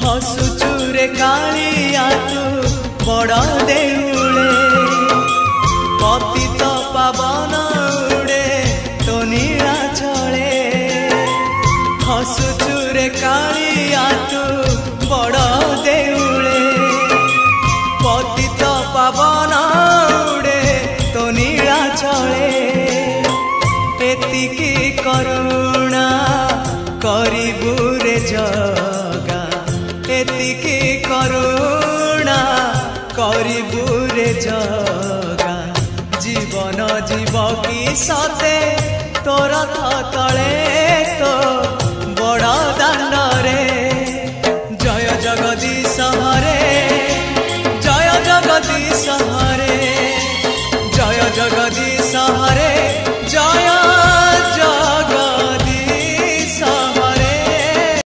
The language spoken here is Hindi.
हसुचुरे कालिया तू बड़ देउले पतित पावन उड़े तो नीला चले हसुचुरे कालिया तू बड़ देउले पतित पावन उड़े तो नीला चले एतिकी करुणा करिबु रे जगा एतिकी करुणा करिबु रे जगा जीवन जीव की सते तोर तले तो बड़ दांड रे जय जगदीश हरे जय जगदीश हरे जय जगदीश